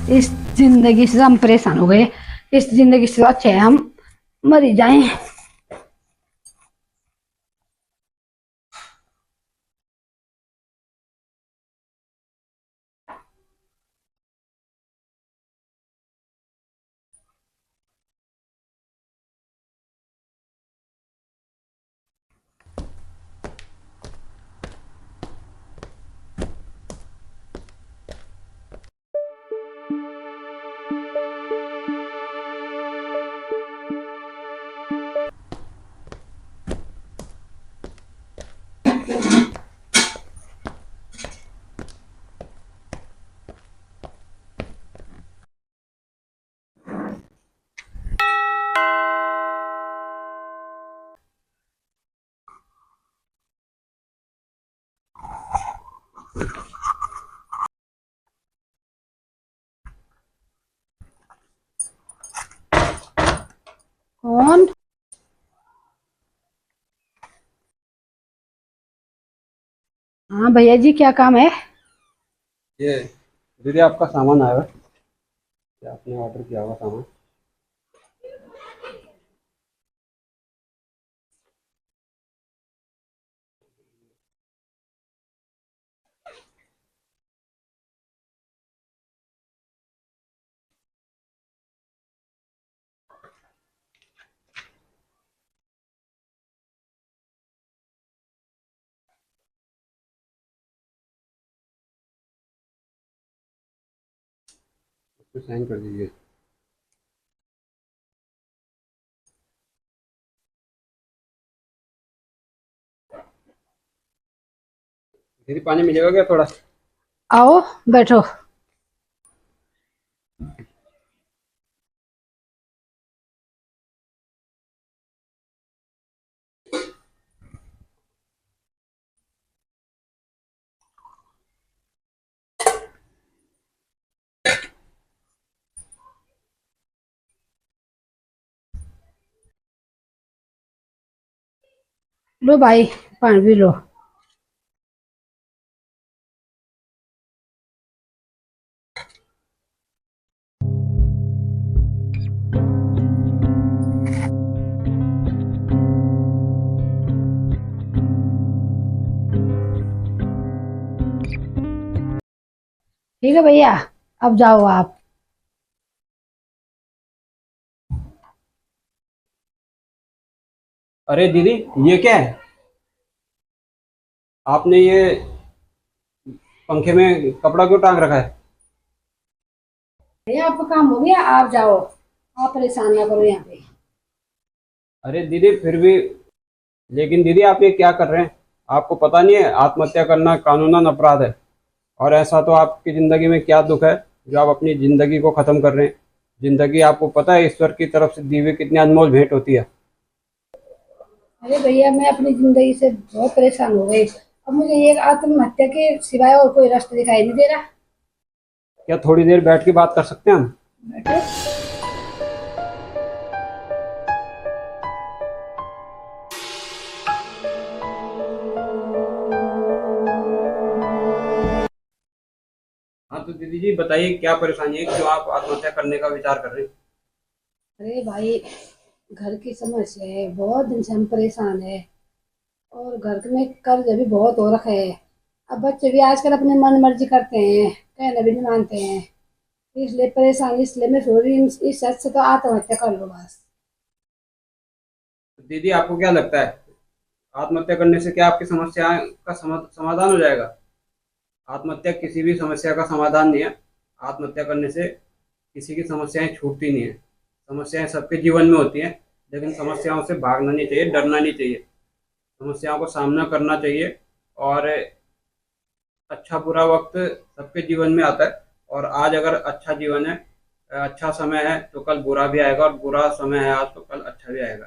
इस जिंदगी से हम परेशान हो गए। इस जिंदगी से अच्छे है हम मर ही जाएं। कौन? हाँ भैया जी, क्या काम है? ये दीदी आपका सामान आया है। क्या आपने ऑर्डर किया हुआ सामान? उसको साइन कर दीजिए। दीदी पानी मिलेगा क्या थोड़ा? आओ बैठो। लो भाई, पानी पी लो। ठीक है भैया, अब जाओ आप। अरे दीदी, ये क्या है? आपने ये पंखे में कपड़ा क्यों टांग रखा है? भैया आपका काम हो गया, आप जाओ। आप परेशान ना करो यहाँ पे। अरे दीदी फिर भी, लेकिन दीदी आप ये क्या कर रहे हैं? आपको पता नहीं है आत्महत्या करना कानूनन अपराध है। और ऐसा तो आपकी ज़िंदगी में क्या दुख है जो आप अपनी ज़िंदगी को ख़त्म कर रहे हैं? ज़िंदगी आपको पता है ईश्वर की तरफ से दी हुई कितनी अनमोल भेंट होती है। अरे भैया, मैं अपनी जिंदगी से बहुत परेशान हो गई। अब मुझे ये आत्महत्या के सिवाय और कोई रास्ता दिखाई नहीं दे रहा। क्या थोड़ी देर बैठ के बात कर सकते हैं हम? बैठो। हाँ तो दीदी जी बताइए क्या परेशानी है, क्यों आप आत्महत्या करने का विचार कर रहे हैं? अरे भाई, घर की समस्या है, बहुत दिन से हम परेशान है। और घर में कर्ज भी बहुत हो रखा है। अब बच्चे भी आजकल अपने मन मर्जी करते हैं, कहना भी नहीं मानते हैं। इसलिए परेशान, इसलिए मैं सोच रही हूँ इस सच से तो आत्महत्या कर लो बस। तो दीदी आपको क्या लगता है आत्महत्या करने से क्या आपकी समस्या का समाधान हो जाएगा? आत्महत्या किसी भी समस्या का समाधान नहीं है। आत्महत्या करने से किसी की समस्याएं छूटती नहीं है। समस्याएं सबके जीवन में होती हैं, लेकिन समस्याओं से भागना नहीं चाहिए, डरना नहीं चाहिए। समस्याओं को सामना करना चाहिए। और अच्छा बुरा वक्त सबके जीवन में आता है। और आज अगर अच्छा जीवन है, अच्छा समय है, तो कल बुरा भी आएगा, और बुरा समय है आज तो कल अच्छा भी आएगा।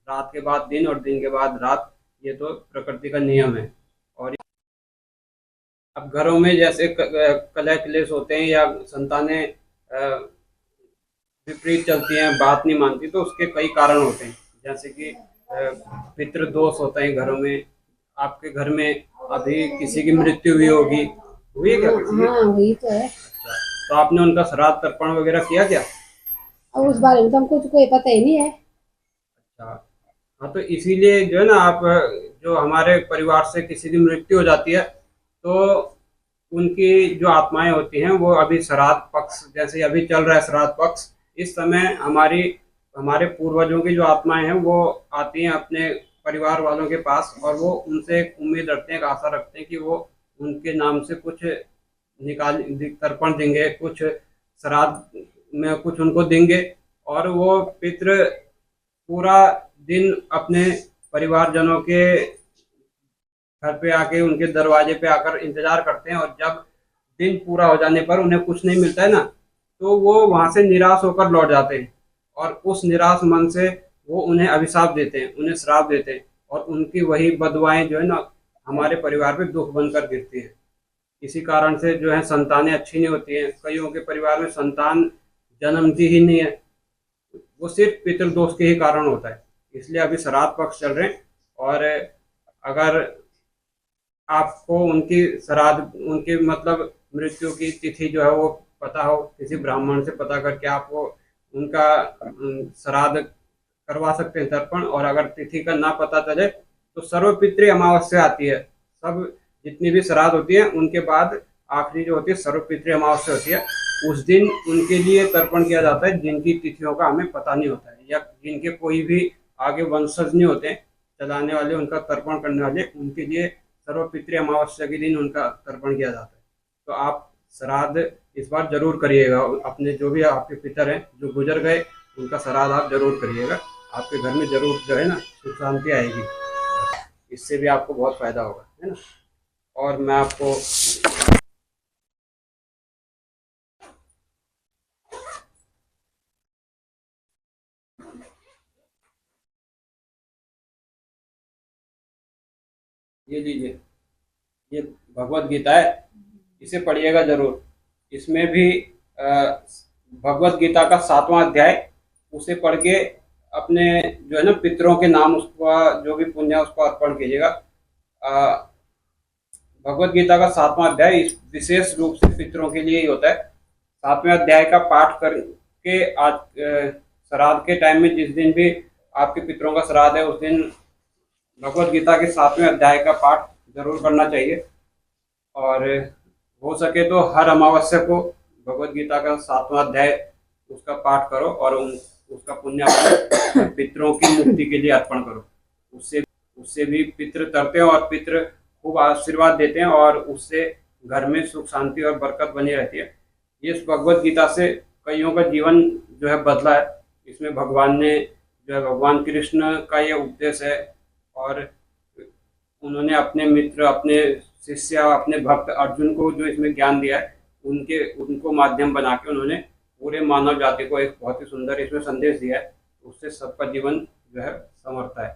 रात के बाद दिन और दिन के बाद रात, ये तो प्रकृति का नियम है। और अब घरों में जैसे कलह क्लेश होते हैं या संतानें विपरीत चलती हैं, बात नहीं मानती, तो उसके कई कारण होते हैं। जैसे कि पितृ दोष होते हैं घरों में। आपके घर में अभी किसी की मृत्यु हुई होगी, हुई है क्या किसी की? हाँ वही तो है। अच्छा, तो आपने उनका श्राद्ध तर्पण वगैरह किया क्या? अब उस बारे में तो हमको तो कोई पता ही नहीं है। अच्छा। हाँ, तो इसीलिए जो है ना, आप जो हमारे परिवार से किसी की मृत्यु हो जाती है, तो उनकी जो आत्माएं होती हैं वो अभी श्राद्ध पक्ष, जैसे अभी चल रहा है श्राद्ध पक्ष, इस समय हमारी हमारे पूर्वजों की जो आत्माएं हैं वो आती हैं अपने परिवार वालों के पास, और वो उनसे एक उम्मीद रखते हैं, एक आशा रखते हैं कि वो उनके नाम से कुछ निकाल तर्पण देंगे, कुछ श्राद्ध में कुछ उनको देंगे। और वो पितृ पूरा दिन अपने परिवारजनों के घर पे आके, उनके दरवाजे पे आकर इंतजार करते हैं, और जब दिन पूरा हो जाने पर उन्हें कुछ नहीं मिलता है ना, तो वो वहां से निराश होकर लौट जाते हैं, और उस निराश मन से वो उन्हें अभिशाप देते हैं, उन्हें श्राप देते हैं, और उनकी वही बदुआएं जो है ना हमारे परिवार पे दुख बनकर गिरती है। इसी कारण से जो है संतानें अच्छी नहीं होती हैं, कईयों के परिवार में संतान जन्मती ही नहीं है, वो सिर्फ पितृदोष के ही कारण होता है। इसलिए अभी श्राद्ध पक्ष चल रहे हैं, और अगर आपको उनकी श्राद्ध, उनकी मतलब मृत्यु की तिथि जो है वो पता हो, किसी ब्राह्मण से पता करके आप वो उनका श्राद्ध करवा सकते हैं तर्पण। और अगर तिथि का ना पता चले तो सर्वपितृ अमावस्या आती है, सब जितनी भी श्राद्ध होती है उनके बाद आखिरी जो होती है सर्वपितृ अमावस्या होती है, उस दिन उनके लिए तर्पण किया जाता है जिनकी तिथियों का हमें पता नहीं होता है, या जिनके कोई भी आगे वंशज नहीं होते चलाने वाले, उनका तर्पण करने वाले, उनके लिए सर्वपितृ अमावस्या के दिन उनका तर्पण किया जाता है। तो आप श्राद्ध इस बार जरूर करिएगा, अपने जो भी आपके पितर हैं जो गुजर गए उनका श्राद्ध आप जरूर करिएगा, आपके घर में जरूर जो है ना सुख शांति आएगी, इससे भी आपको बहुत फायदा होगा, है ना। और मैं आपको ये लीजिए, ये भगवत गीता है, इसे पढ़िएगा जरूर। इसमें भी भगवत गीता का 7वां अध्याय, उसे पढ़ के अपने जो है ना पितरों के नाम, उसका जो भी पुण्य है उसको अर्पण कीजिएगा। भगवत गीता का 7वां अध्याय इस विशेष रूप से पितरों के लिए ही होता है। 7वें अध्याय का पाठ करके आज श्राद्ध के टाइम में, जिस दिन भी आपके पितरों का श्राद्ध है, उस दिन भगवत गीता के 7वें अध्याय का पाठ जरूर करना चाहिए। और हो सके तो हर अमावस्या को भगवत गीता का 7वां अध्याय उसका पाठ करो, और उसका पुण्य अपने पितरों की मुक्ति के लिए अर्पण करो। उससे उससे भी पितृ तरते हैं, और पितृ खूब आशीर्वाद देते हैं, और उससे घर में सुख शांति और बरकत बनी रहती है। इस भगवत गीता से कईयों का जीवन जो है बदला है। इसमें भगवान ने जो है, भगवान कृष्ण का ये उपदेश है, और उन्होंने अपने मित्र, अपने शिष्य, अपने भक्त अर्जुन को जो इसमें ज्ञान दिया है, उनको माध्यम बना के उन्होंने पूरे मानव जाति को एक बहुत ही सुंदर इसमें संदेश दिया है, उससे सबका जीवन जो है संवरता है।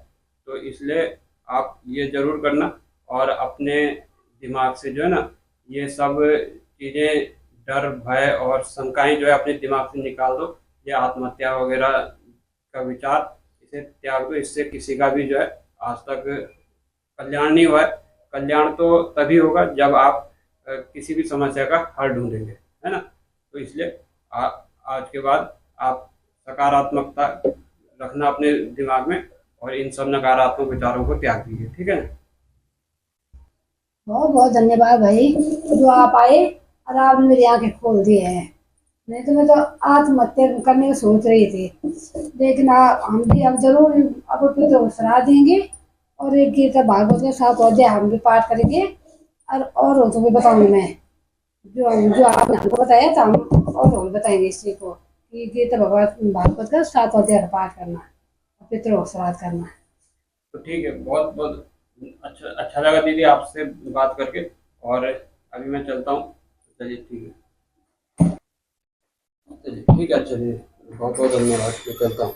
तो इसलिए आप ये जरूर करना, और अपने दिमाग से जो है ना ये सब चीज़ें, डर भय और शंकाएं जो है अपने दिमाग से निकाल दो। ये आत्महत्या वगैरह का विचार, इसे त्याग दो, इससे किसी का भी जो है आज तक कल्याण नहीं हुआ है। कल्याण तो तभी होगा जब आप किसी भी समस्या का हल ढूंढेंगे, है ना। तो इसलिए आज के बाद आप सकारात्मकता रखना अपने दिमाग में, और इन सब नकारात्मक विचारों को त्याग दीजिए, ठीक है ना। बहुत बहुत धन्यवाद भाई, जो आप आए और आपने मेरी आंखें खोल दी है। नहीं तो मैं तो आत्महत्या करने की सोच रही थी, लेकिन हम भी अब जरूर अब पितरों को श्राद्ध देंगे, और एक गीता भागवत का 7 अध्याय हम भी पाठ करेंगे, और तो भी बताऊंगी मैं, जो जो आपने हमको बताया था, हम और बताएंगे इसी को कि गीता भगवत भागवत का 7 अध्याय का पाठ करना, पितरों को श्राद्ध करना। तो ठीक है, बहुत बहुत अच्छा अच्छा लगा दीदी आपसे बात करके, और अभी मैं चलता हूँ। चलिए ठीक है, चलिए ठीक है, चलिए बहुत बहुत धन्यवाद, मैं चलता हूँ।